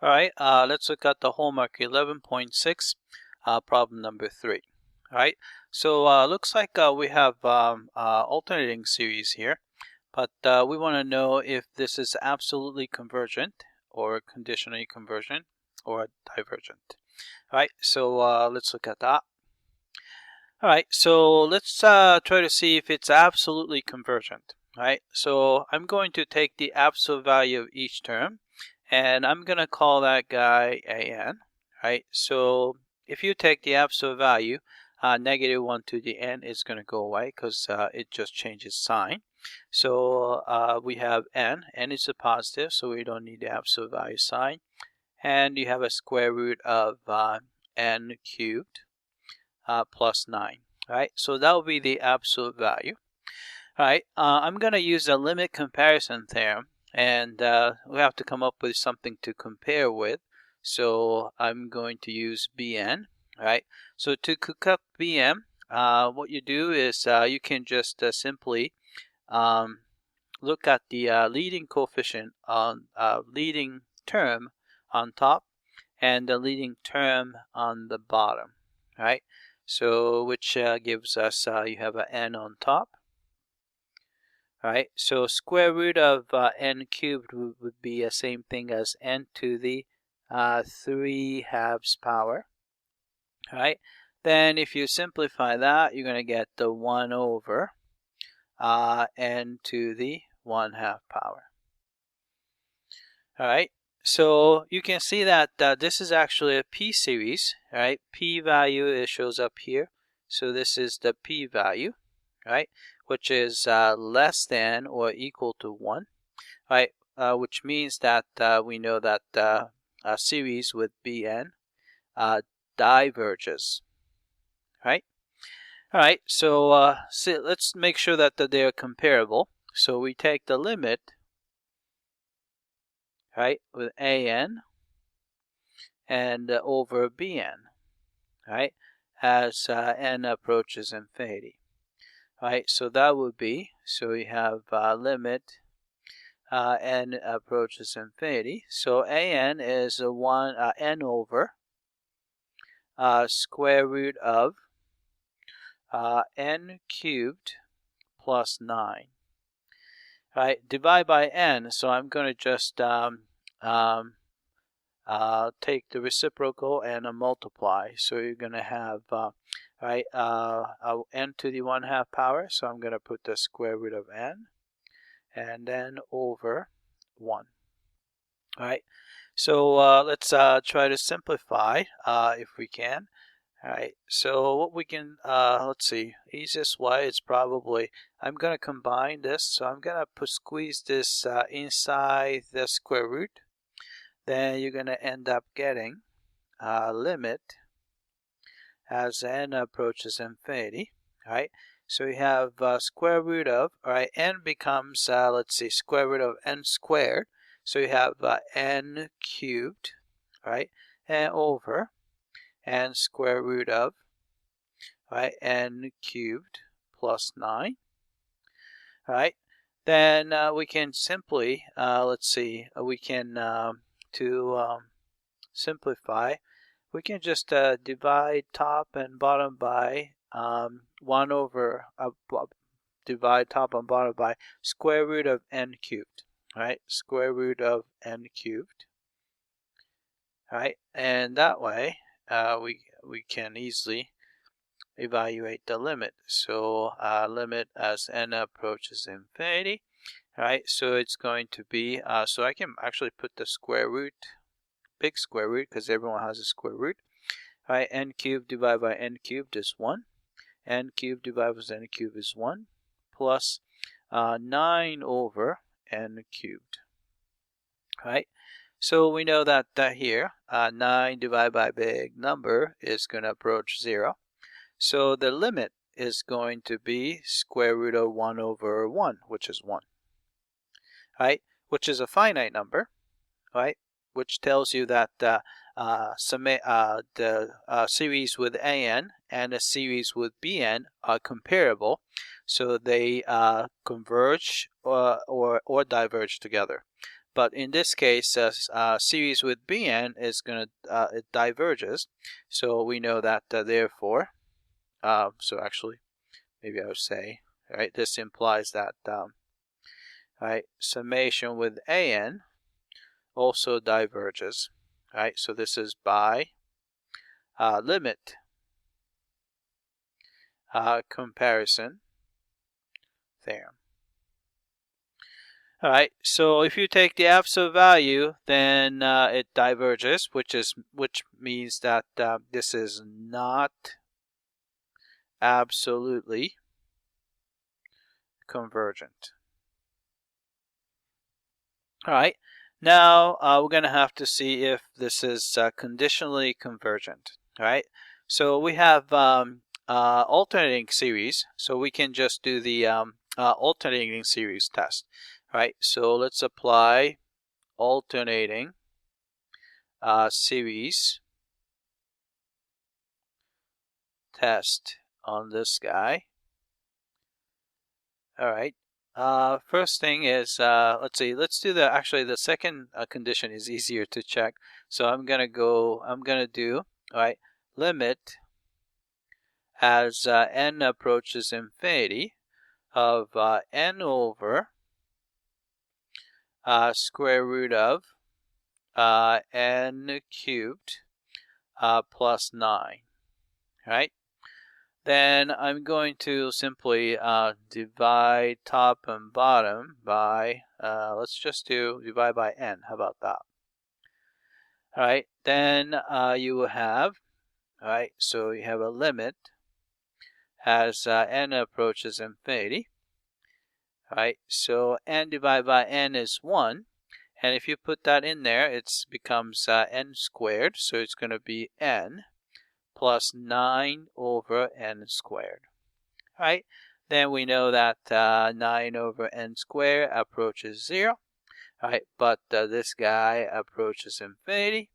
All right, let's look at the homework 11.6, problem number 3. All right, so looks like we have alternating series here, but we want to know if this is absolutely convergent or conditionally convergent or divergent. All right, so let's look at that. All right, so let's try to see if it's absolutely convergent. All right, so I'm going to take the absolute value of each term, and I'm going to call that guy an, right? So if you take the absolute value, -1 to the n is going to go away because it just changes sign. So we have n is a positive, so we don't need the absolute value sign. And you have a square root of n cubed plus 9, right? So that will be the absolute value. All right, I'm going to use a limit comparison theorem, and we have to come up with something to compare with. So I'm going to use Bn, right? So to cook up Bn, what you do is you can just simply look at the leading coefficient on leading term on top and the leading term on the bottom, right? So which gives us you have an n on top. All right, so square root of n cubed would be the same thing as n to the 3/2 power. All right, then if you simplify that, you're going to get the 1 over n to the 1/2 power. All right, so you can see that this is actually a p series. All right, p value, it shows up here. So this is the p value, right, which is less than or equal to 1, right, which means that we know that a series with Bn diverges, right? All right, so let's make sure that they're comparable. So we take the limit, right, with an and over Bn, right, as n approaches infinity. Right, so that would be, so we have limit n approaches infinity. So an is n over square root of n cubed plus 9. Right, divide by n. So I'm going to just take the reciprocal and multiply. So you're going to have right, n to the 1/2 power. So I'm going to put the square root of n and then over 1. All right, so let's try to simplify if we can. All right, so what we can, let's see, easiest way is probably, I'm going to combine this. So I'm going to squeeze this inside the square root. Then you're going to end up getting limit as n approaches infinity, right? So we have square root of, all right, n becomes, let's see, square root of n squared. So you have n cubed, right, and over, and square root of, right, n cubed plus 9, all right? Then we can simply, let's see, we can, to simplify, we can just divide top and bottom by 1 over, divide top and bottom by square root of n cubed, right? Square root of n cubed, right? And that way we can easily evaluate the limit. So limit as n approaches infinity, right? So it's going to be, so I can actually put the square root, big square root, because everyone has a square root. All right, n cubed divided by n cubed is 1. N cubed divided by n cubed is 1, plus 9 over n cubed. All right, so we know that here 9 divided by a big number is going to approach 0. So the limit is going to be square root of 1 over 1, which is 1. All right, which is a finite number, right? Which tells you that the series with an and a series with bn are comparable, so they converge or diverge together. but in this case, series with Bn is going to, it diverges. So we know that therefore, so actually, maybe I would say, right, this implies that, right, summation with An also diverges, right? So this is by limit comparison theorem. All right, so if you take the absolute value, then it diverges, which means that this is not absolutely convergent. All right, now we're going to have to see if this is conditionally convergent. All right, so we have alternating series, so we can just do the alternating series test. All right, so let's apply alternating series test on this guy. All right. First thing is, let's see, let's do actually the second condition is easier to check. So I'm gonna do, all right, limit as n approaches infinity of n over square root of n cubed plus 9, right? Then I'm going to simply divide top and bottom by, let's just divide by n. How about that? All right, then you will have, all right, so you have a limit as n approaches infinity. All right, so n divided by n is 1. And if you put that in there, it becomes n squared. So it's going to be n plus 9 over n squared. All right, then we know that 9 over n squared approaches 0. All right, but this guy approaches infinity,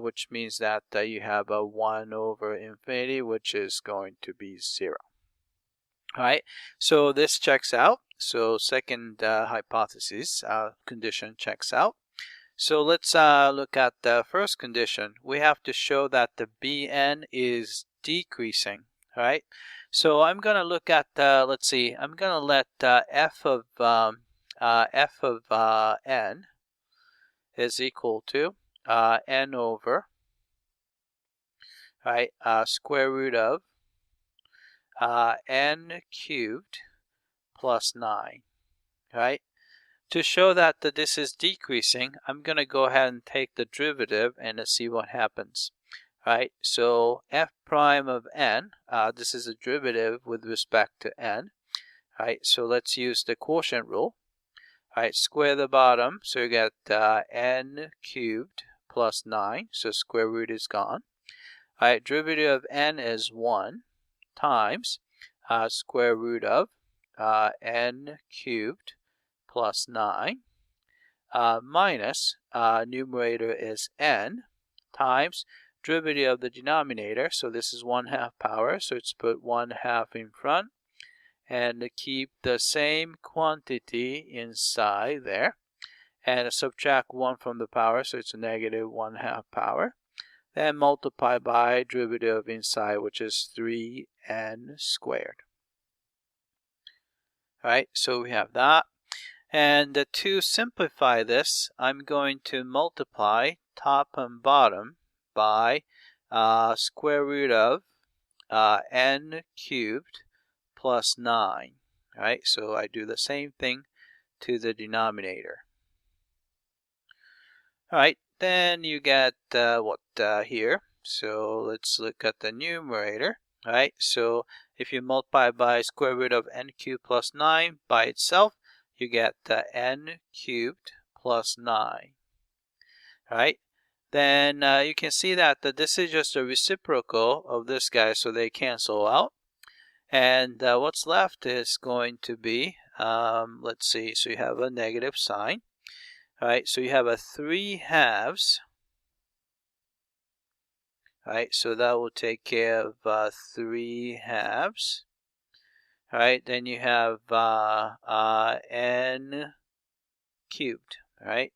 which means that you have a 1 over infinity, which is going to be 0. All right, so this checks out. So second hypothesis condition checks out. So let's look at the first condition. We have to show that the Bn is decreasing. All right. So I'm going to look at, let's see, I'm going to let f of n is equal to n over, right, square root of n cubed plus 9, right? To show that this is decreasing, I'm going to go ahead and take the derivative and see what happens. Right, so f prime of n, this is a derivative with respect to n. Right, so let's use the quotient rule. Right, square the bottom, so you get n cubed plus 9, so square root is gone. Right, derivative of n is 1 times square root of n cubed plus 9 minus numerator is n times derivative of the denominator, so this is 1/2 power, so it's put 1/2 in front and keep the same quantity inside there and subtract 1 from the power, so it's a negative 1/2 power, then multiply by derivative inside, which is 3n squared. All right, so we have that. And to simplify this, I'm going to multiply top and bottom by square root of n cubed plus 9. All right, so I do the same thing to the denominator. All right, then you get here. So let's look at the numerator. All right, so if you multiply by square root of n cubed plus 9 by itself, you get n cubed plus 9. All right, then you can see that this is just a reciprocal of this guy, so they cancel out. And what's left is going to be, let's see, so you have a negative sign. All right, so you have a 3/2. All right, so that will take care of 3/2. All right, then you have n cubed. All right.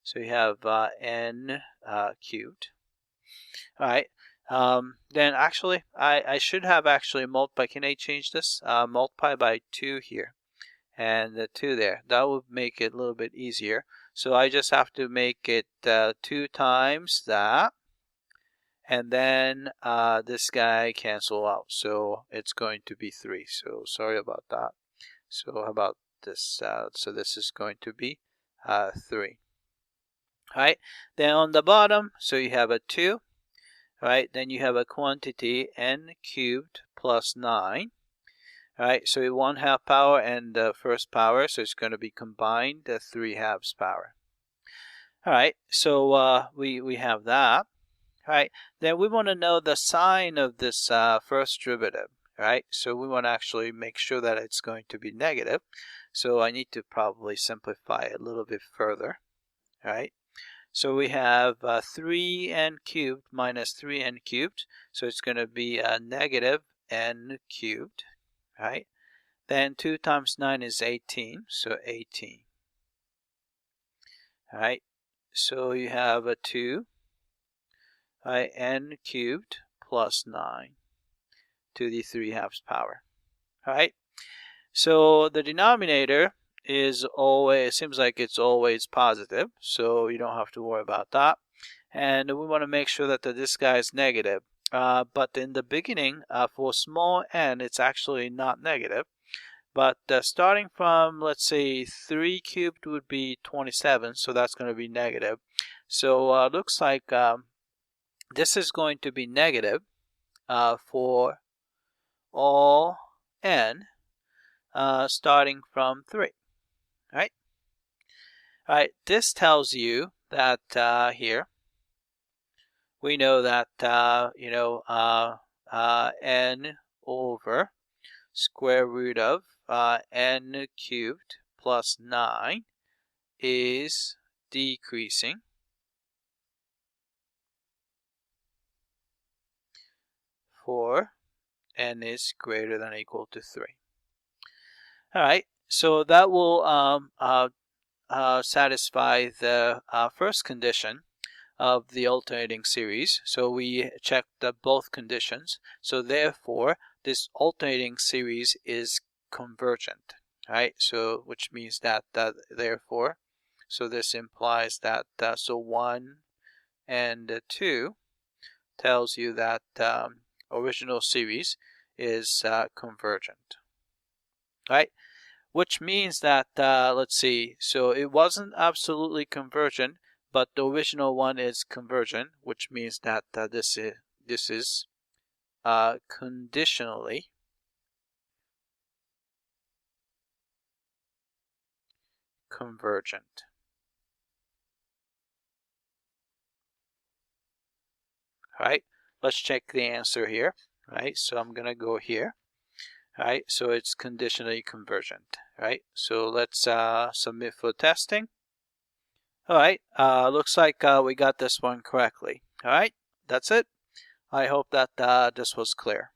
So you have n cubed. All right. Then actually, I should have actually multiplied. Can I change this? Multiply by 2 here and the 2 there. That would make it a little bit easier. So I just have to make it 2 times that. And then this guy cancel out. So it's going to be 3. So sorry about that. So how about this? So this is going to be 3. All right. Then on the bottom, so you have a 2. All right. Then you have a quantity n cubed plus 9. All right. So 1/2 power and the first power. So it's going to be combined the 3/2 power. All right. So we have that. All right. Then we want to know the sign of this first derivative. All right. So we want to actually make sure that it's going to be negative. So I need to probably simplify it a little bit further. All right. So we have 3n cubed minus 3n cubed. So it's going to be negative n cubed. Right? Then 2 times 9 is 18. So 18. All right. So you have a 2. Right, n cubed plus 9 to the 3/2 power. All right. So the denominator is always, it seems like it's always positive, so you don't have to worry about that. And we want to make sure that this guy is negative. But in the beginning, for small n, it's actually not negative. But starting from, let's say, 3 cubed would be 27, so that's going to be negative. So looks like this is going to be negative for all n starting from 3. Right? All right. This tells you that here we know that n over square root of n cubed plus 9 is decreasing for n is greater than or equal to 3. All right, so that will satisfy the first condition of the alternating series. So we checked both conditions. So therefore, this alternating series is convergent. Right? So which means that therefore, so this implies that so 1 and 2 tells you that original series is convergent. Right? Which means that, let's see, so it wasn't absolutely convergent, but the original one is convergent, which means that this is conditionally convergent. All right, let's check the answer here. All right, so I'm going to go here. All right, so it's conditionally convergent. All right, so let's submit for testing. All right, looks like we got this one correctly. All right, that's it. I hope that this was clear.